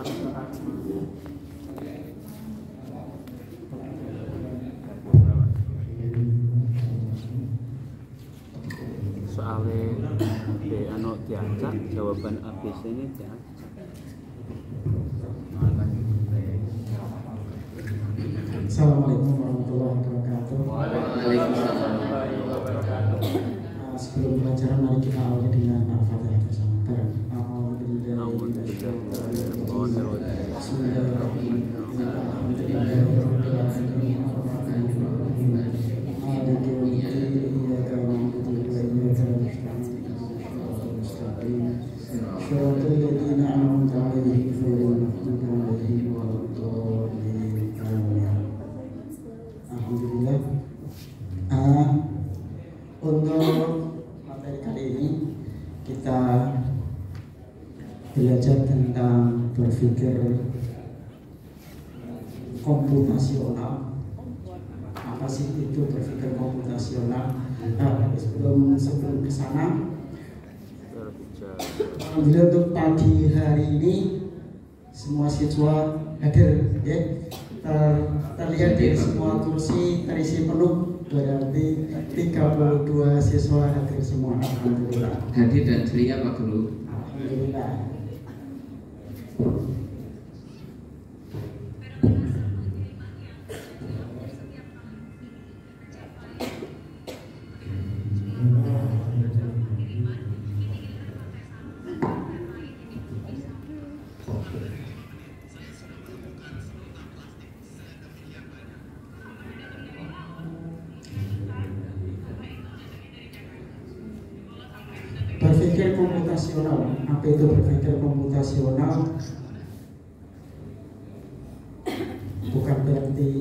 Soalnya diacak jawaban ABC ini diacak. Assalamualaikum warahmatullahi wabarakatuh. Waalaikumsalam. Sebelum pelajaran mari kita awali dengan Al-Fatihah bersama bareng. Alhamdulillah. Untuk materi kali ini kita belajar tentang berpikir komputasional. Apa sih itu berpikir komputasional? Sebelum ke sana, alhamdulillah untuk pagi hari ini semua siswa hadir, ya. Terlihat di semua kursi terisi penuh, berarti 32 siswa hadir semua. Alhamdulillah. Hadir dan ceria Pak Guru. Alhamdulillah. Berpikir komputasional. Apa itu berpikir komputasional? Bukan berarti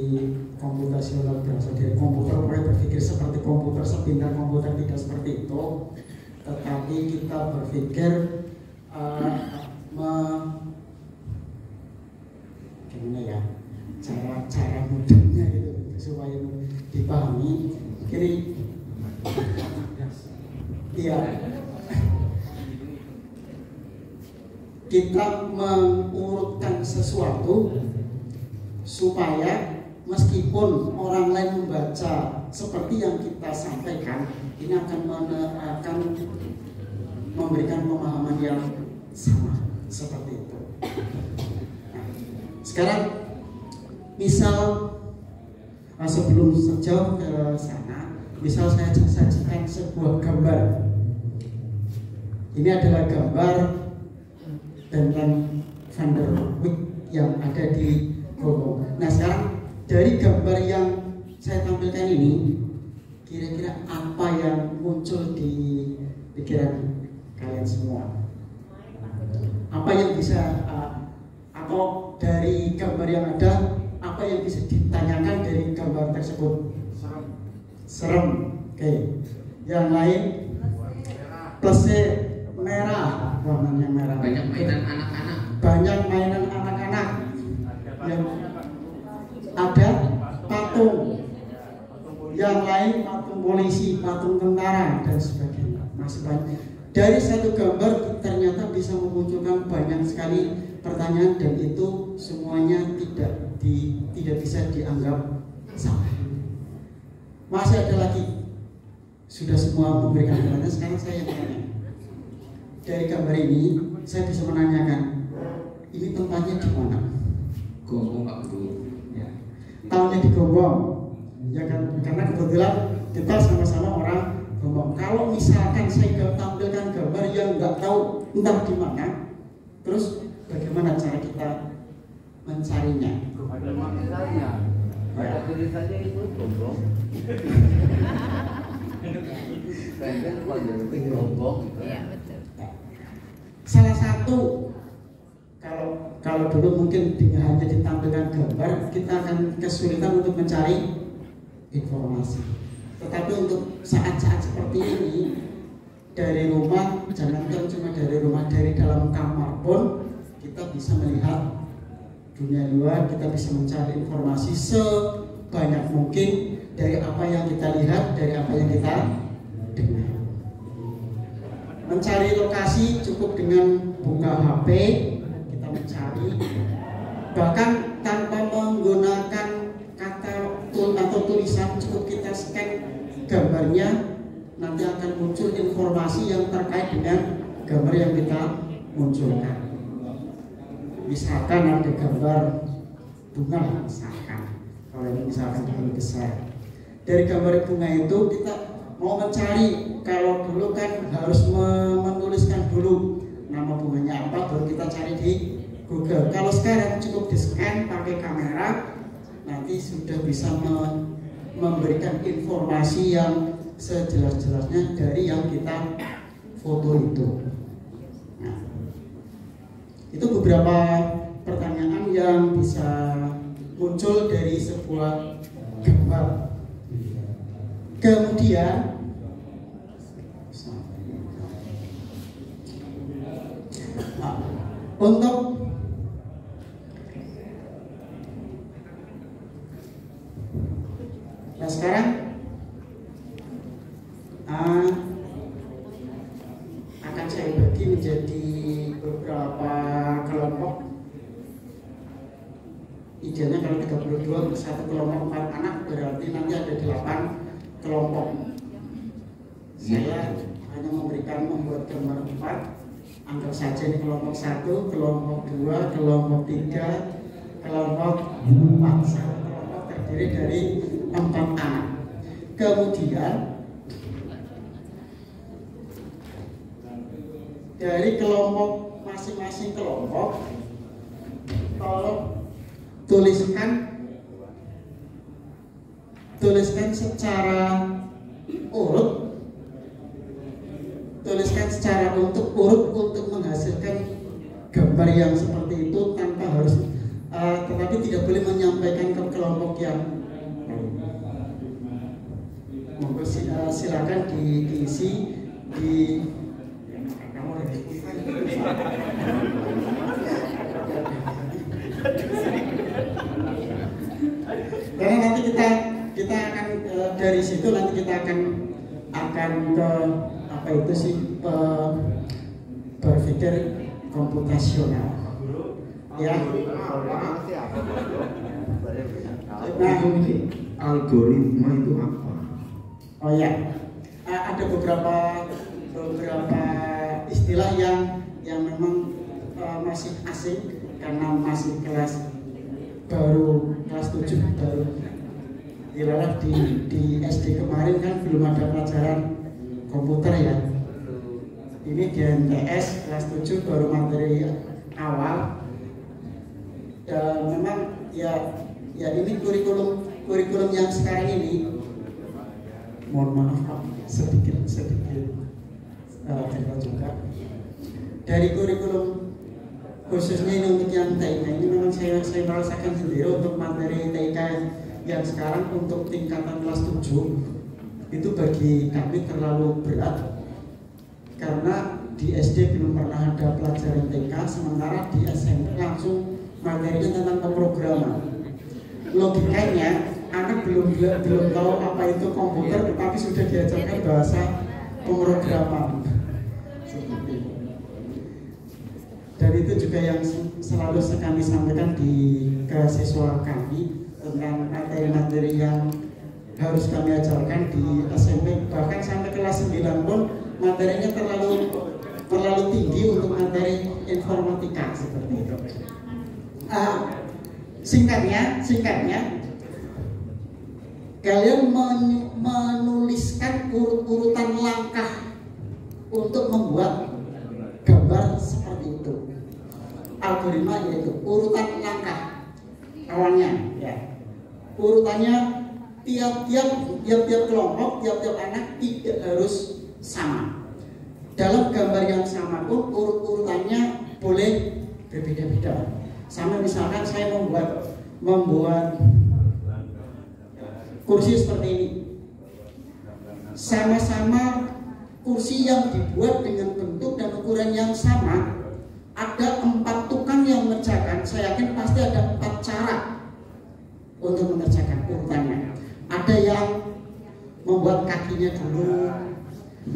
komputasional berasal dari komputer, boleh berpikir seperti komputer, sepintar komputer, tidak seperti itu. Tetapi kita berpikir gimana ya, cara mudahnya gitu supaya dipahami. Kiri, iya. Kita mengurutkan sesuatu supaya meskipun orang lain membaca seperti yang kita sampaikan, ini akan memberikan pemahaman yang sama seperti itu. Nah, sekarang misal sebelum sejauh ke sana, misal saya sajikan sebuah gambar. Ini adalah gambar Benteng Van der Wijk yang ada di Gombong. Nah, sekarang dari gambar yang saya tampilkan ini, kira-kira apa yang muncul di pikiran kalian semua? Apa yang bisa atau dari gambar yang ada, apa yang bisa ditanyakan dari gambar tersebut? Serem. Oke. Yang lain? Plusnya merah, warnanya merah. Banyak mainan anak-anak. Banyak mainan anak-anak. Yang ada patung. Yang lain patung polisi, patung tentara dan sebagainya. Masih banyak. Dari satu gambar ternyata bisa memunculkan banyak sekali pertanyaan dan itu semuanya tidak bisa dianggap salah. Masih ada lagi. Sudah semua memberikan jawabannya, sekarang saya yang tanya. Dari gambar ini saya bisa menanyakan, ini tempatnya di mana? Gombong Pak Guru. Ya. Tahunnya di Gombong, ya kan? Karena kebetulan kita sama-sama orang Gombong. Kalau misalkan saya tampilkan gambar yang nggak tahu entah di mana, terus bagaimana cara kita mencarinya? Pada tulisannya itu Gombong. Gombong. Iya betul. Salah satu kalau dulu mungkin dengan hanya ditampilkan gambar kita akan kesulitan untuk mencari informasi. Tetapi untuk saat-saat seperti ini dari rumah, jangankan cuma dari rumah, dari dalam kamar pun kita bisa melihat dunia luar, kita bisa mencari informasi sebanyak mungkin dari apa yang kita lihat, dari apa yang kita dengar. Mencari lokasi cukup dengan buka HP, kita mencari Bahkan tanpa menggunakan kata atau tulisan, cukup kita scan gambarnya, nanti akan muncul informasi yang terkait dengan gambar yang kita munculkan. Misalkan ada gambar bunga, kalau ini misalkan lebih besar. Dari gambar bunga itu kita mau mencari, kalau dulu kan harus menuliskan dulu nama bunganya apa, baru kita cari di Google. Kalau sekarang cukup di scan pakai kamera, nanti sudah bisa memberikan informasi yang sejelas-jelasnya dari yang kita foto itu. Nah, itu beberapa pertanyaan yang bisa muncul dari sebuah gambar. Kemudian untuk sekarang akan saya bagi menjadi beberapa kelompok. Idealnya kalau 32 satu kelompok 4 anak, berarti nanti ada 8 kelompok. Saya hanya membuat gambar 4. Anggap saja ini kelompok 1, kelompok 2, kelompok 3, kelompok 4. Satu kelompok terdiri dari 4 anak. Kemudian dari kelompok masing-masing kelompok, tolong tuliskan secara urut, untuk menghasilkan gambar yang seperti itu, tanpa harus tetapi tidak boleh menyampaikan ke kelompok yang monggo. Silakan diisi di karena nanti kita akan dari situ nanti kita akan ke apa itu sih, berpikir komputasional ya. Nah, algoritma itu apa? Oh ya, ada beberapa istilah yang memang masih asing karena masih baru kelas 7 baru dilalap di SD kemarin, kan belum ada pelajaran komputer ya. Ini di MTS kelas 7 baru materi awal. Dan memang ya ini kurikulum yang sekarang ini, mohon maaf sedikit cerita juga dari kurikulum khususnya ini untuk yang TIK ini. Memang saya merasakan sendiri untuk materi TIK yang sekarang untuk tingkatan kelas 7 itu bagi kami terlalu berat, karena di SD belum pernah ada pelajaran TIK, sementara di SMP langsung materinya tentang pemrograman. Logikanya anak belum tahu apa itu komputer, tetapi sudah diajarkan bahasa pemrograman. Dan itu juga yang selalu kami sampaikan ke siswa kami tentang materi-materi yang harus kami ajarkan di SMP. Bahkan sampai kelas 9 pun materinya terlalu tinggi untuk materi informatika seperti itu. Singkatnya kalian menuliskan urutan langkah untuk membuat gambar seperti itu. Algoritma yaitu urutan langkah awalnya ya. Urutannya tiap kelompok, tiap anak tidak harus sama. Dalam gambar yang sama pun urutannya boleh berbeda-beda. Sama misalkan saya membuat kursi seperti ini. Sama-sama kursi yang dibuat dengan bentuk dan ukuran yang sama, ada 4 tukang yang mengerjakan. Saya yakin pasti ada 4 cara untuk mengerjakan urutannya. Ada yang membuat kakinya dulu,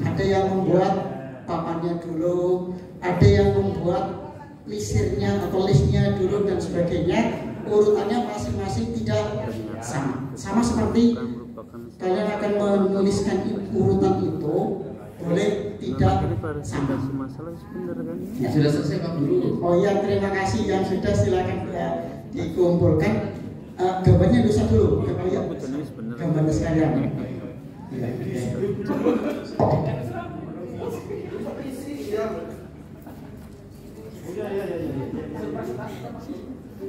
ada yang membuat papannya dulu, ada yang membuat lisirnya atau listnya dulu dan sebagainya. urutannya masing-masing tidak sama seperti kalian akan menuliskan urutan itu boleh tidak sama. Masalah sebenarnya kan. Ya, sudah selesai Pak Guru. Oh iya, terima kasih yang sudah, silakan dikumpulkan. Gambarnya dosa dulu, gambarnya sekalian. Ya.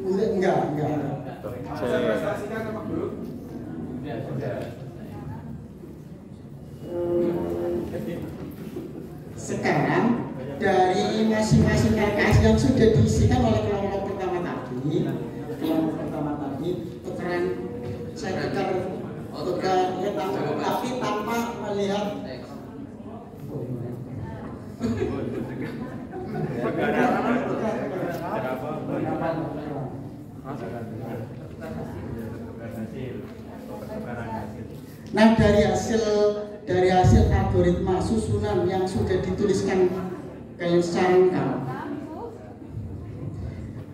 Enggak. Sekarang dari masing-masing LKS yang sudah diisikan oleh kelompok pertama tadi, tukeran saya tukar tapi tanpa melihat nah dari hasil algoritma susunan yang sudah dituliskan kalian secara lengkap.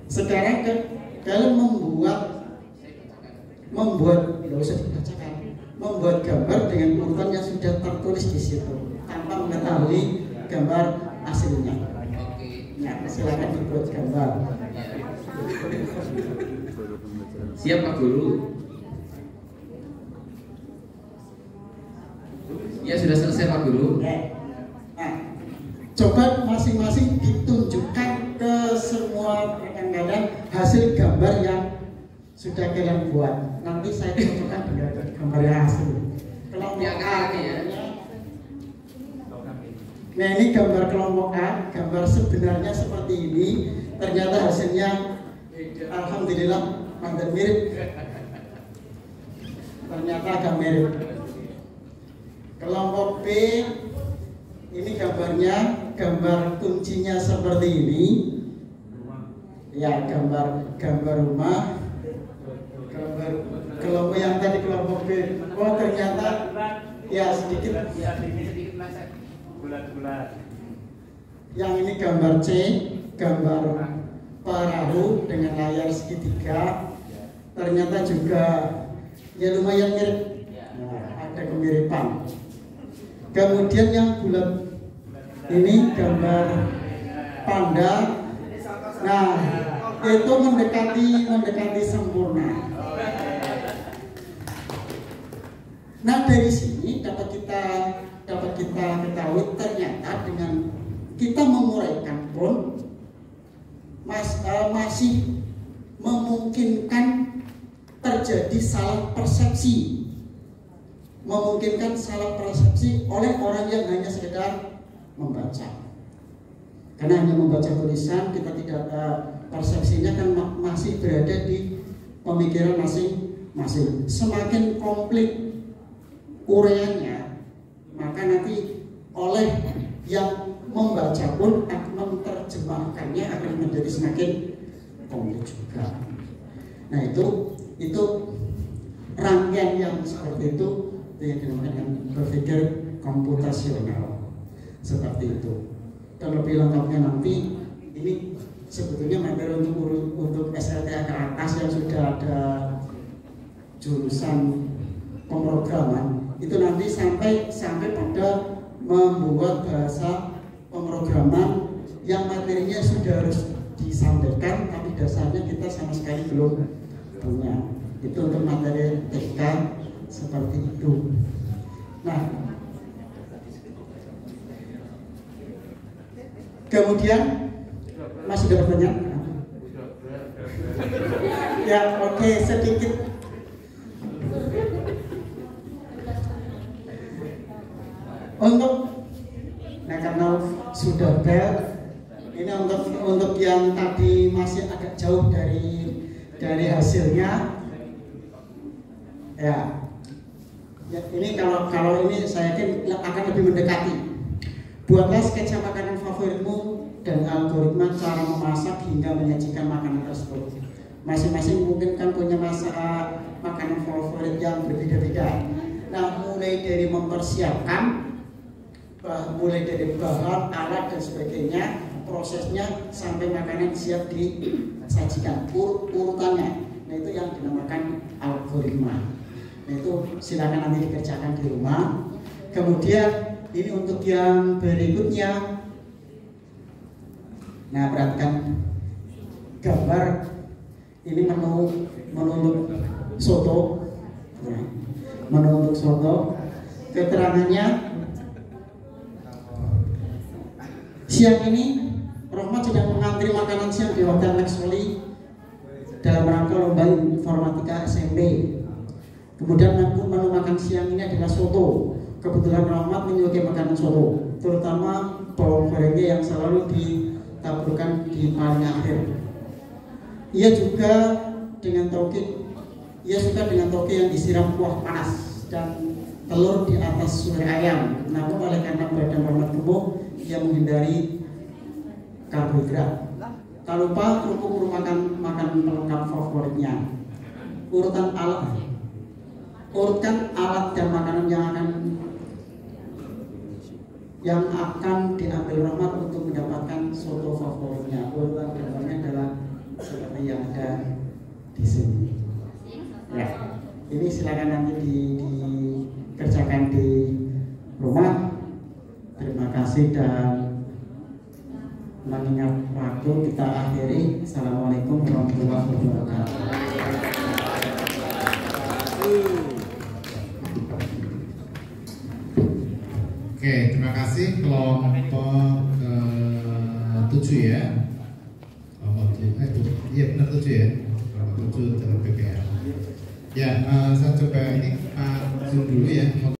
Sekarang kalian membuat nggak usah dibacakan, membuat gambar dengan urutan yang sudah tertulis di situ tanpa mengetahui gambar aslinya. Nah, silakan dibuat gambar. Siap Pak Guru. Ya sudah selesai Pak Guru. Nah, coba masing-masing ditunjukkan ke semua rekan-rekan hasil gambar yang sudah kalian buat. Nanti saya tunjukkan dengan gambar yang hasil. Kelompok A, nah ini gambar kelompok A, gambar sebenarnya seperti ini. Ternyata hasilnya, alhamdulillah, hampir mirip. Ternyata agak mirip. Kelompok B, ini gambarnya, gambar kuncinya seperti ini. Ya, gambar rumah. Kelompok yang tadi kelompok B, oh ternyata ya sedikit bulat-bulat. Yang ini gambar C, gambar perahu dengan layar segitiga. Ternyata juga ya lumayan mirip, ada kemiripan. Kemudian yang bulat ini gambar panda. Nah, itu mendekati sempurna. Nah, dari sini dapat kita ketahui ternyata dengan kita menguraikan pun masih memungkinkan terjadi salah persepsi. Memungkinkan salah persepsi oleh orang yang hanya sekedar membaca. Karena hanya membaca tulisan, kita tidak persepsinya kan masih berada di pemikiran masing-masing. Semakin komplit uraiannya, maka nanti oleh yang membaca pun akan menerjemahkannya akan menjadi semakin komplit juga. Nah itu rangkaian yang seperti itu yang dinamakan berpikir komputasional seperti itu. Dan lebih lengkapnya nanti ini sebetulnya materi untuk SLTA ke atas yang sudah ada jurusan pemrograman itu nanti sampai pada membuat bahasa pemrograman yang materinya sudah harus disampaikan tapi dasarnya kita sama sekali belum punya. Itu untuk materi TK seperti itu. Nah, kemudian masih ada pertanyaan? Ya, oke, sedikit. Nah karena sudah bel, ini untuk yang tadi masih agak jauh dari hasilnya, ya ini kalau ini saya yakin akan lebih mendekati. Buatlah sketsa makanan favoritmu dan algoritma cara memasak hingga menyajikan makanan tersebut. Masing-masing mungkin kan punya makanan favorit yang berbeda-beda. Nah, mulai dari mempersiapkan, mulai dari bahan, alat dan sebagainya, prosesnya sampai makanan siap disajikan, urutannya. Nah itu yang dinamakan algoritma. Nah itu silakan nanti dikerjakan di rumah. Kemudian ini untuk yang berikutnya. Nah perhatikan gambar ini menu untuk soto, ya. Menu untuk soto. Keterangannya siang ini Rohmat sedang mengantri makanan siang di Hotel Maxwell dalam rangka lomba informatika SMP. Kemudian menu makan siang ini adalah soto. Kebetulan Rohmat menyukai makanan soto, terutama bawang gorengnya yang selalu ditaburkan di paling akhir. Ia juga dengan toge yang disiram kuah panas dan telur di atas sumber ayam. Namun oleh karena badan Rohmat gemuk, ia menghindari karbohidrat. Tak lupa rukuk makanan pelengkap favoritnya. Urutkan alat dan makanan yang akan diambil Rohmat untuk mendapatkan soto favoritnya. Urutan gambarnya adalah seperti yang ada di sini. Ya, ini silakan nanti dikerjakan di rumah. Terima kasih dan mengingat waktu kita akhiri. Assalamualaikum warahmatullahi wabarakatuh. Oke, terima kasih kelompok ke-7 ya. Iya benar 7 ya. Kelompok 7 dalam PPR. Ya, saya coba ini Pak Jun dulu ya.